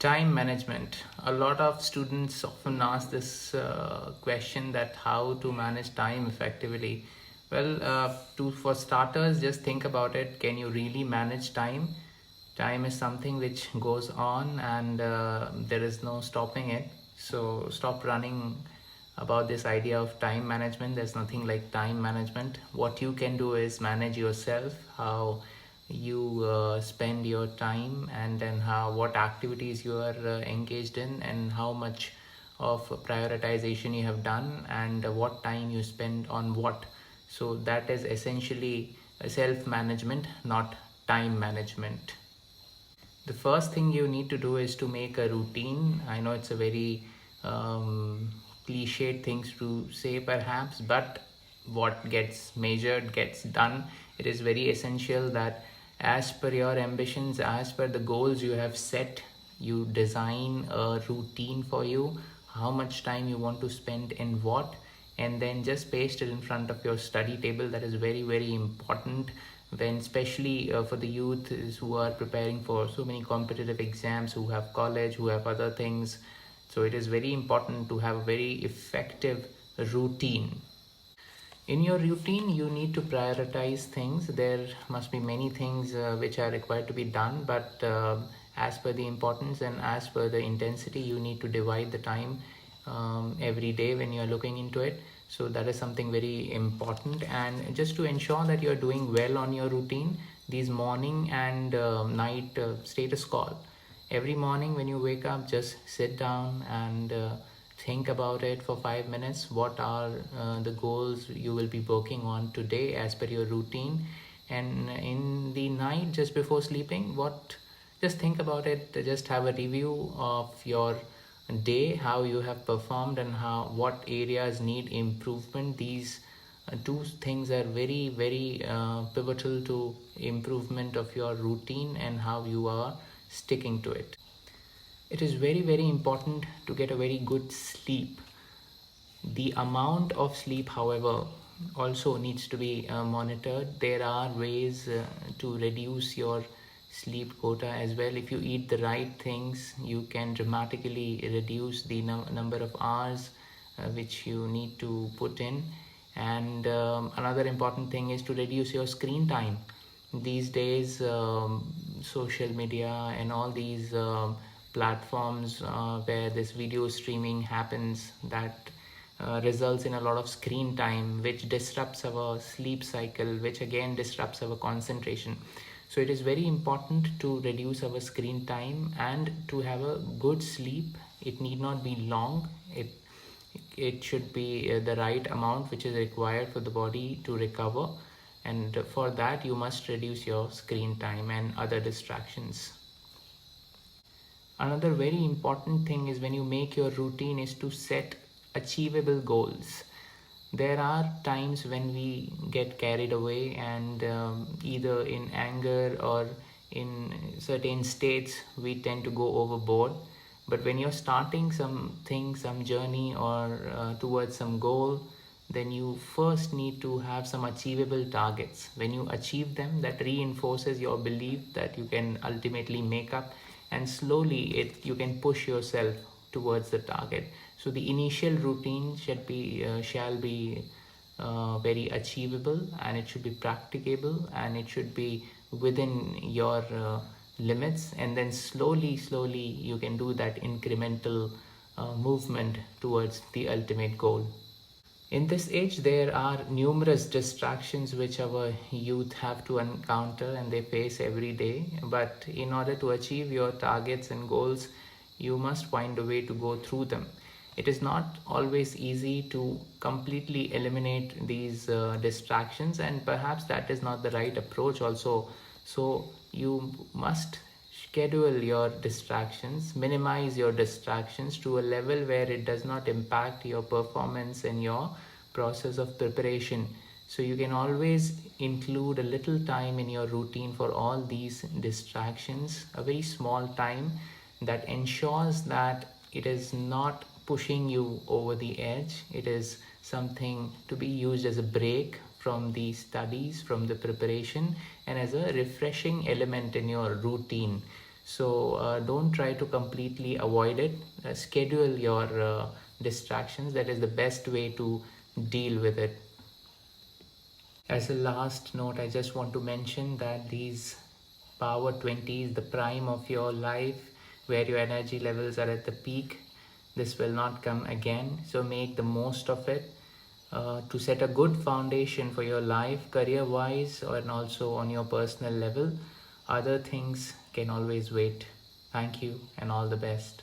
Time management. A lot of students often ask this question, that how to manage time effectively. Well, for starters, just think about it. Can you really manage time? Time is something which goes on, and there is no stopping it. So stop running about this idea of time management. There's nothing like time management. What you can do is manage yourself, how you spend your time, and then what activities you are engaged in, and how much of prioritization you have done, and what time you spend on what. So that is essentially self management, not time management. The first thing you need to do is to make a routine. I know it's a very cliched things to say perhaps, but what gets measured gets done. It is very essential that as per your ambitions, as per the goals you have set, you design a routine for you, how much time you want to spend in what, and then just paste it in front of your study table. That is very, very important, when especially for the youth who are preparing for so many competitive exams, who have college, who have other things. So it is very important to have a very effective routine. In your routine, you need to prioritize things. There must be many things which are required to be done, but as per the importance and as per the intensity, you need to divide the time every day when you're looking into it. So that is something very important. And just to ensure that you're doing well on your routine, these morning and night status call. Every morning when you wake up, just sit down and think about it for 5 minutes. What are the goals you will be working on today as per your routine? And in the night, just before sleeping, just think about it. Just have a review of your day, how you have performed, and what areas need improvement. These two things are very, very pivotal to improvement of your routine and how you are sticking to it. It is very, very important to get a very good sleep. The amount of sleep, however, also needs to be monitored. There are ways to reduce your sleep quota as well. If you eat the right things, you can dramatically reduce the number of hours which you need to put in. And another important thing is to reduce your screen time. These days, social media and all these platforms where this video streaming happens, that results in a lot of screen time, which disrupts our sleep cycle, which again disrupts our concentration. So it is very important to reduce our screen time and to have a good sleep. It need not be long. It should be the right amount which is required for the body to recover, and for that you must reduce your screen time and other distractions. Another very important thing is, when you make your routine, is to set achievable goals. There are times when we get carried away, and either in anger or in certain states we tend to go overboard. But when you're starting something, some journey, or towards some goal, then you first need to have some achievable targets. When you achieve them, that reinforces your belief that you can ultimately make up, and slowly you can push yourself towards the target. So the initial routine shall be very achievable, and it should be practicable, and it should be within your limits, and then slowly you can do that incremental movement towards the ultimate goal. In this age, there are numerous distractions which our youth have to encounter and they face every day. But in order to achieve your targets and goals, you must find a way to go through them. It is not always easy to completely eliminate these distractions, and perhaps that is not the right approach also. So you must schedule your distractions, minimize your distractions to a level where it does not impact your performance and your process of preparation. So you can always include a little time in your routine for all these distractions, a very small time that ensures that it is not pushing you over the edge. It is something to be used as a break from the studies, from the preparation, and as a refreshing element in your routine. So don't try to completely avoid it. Schedule your distractions. That is the best way to deal with it. As a last note, I just want to mention that these power 20s, the prime of your life, where your energy levels are at the peak, this will not come again. So make the most of it to set a good foundation for your life, career wise, and also on your personal level. Other things can always wait. Thank you and all the best.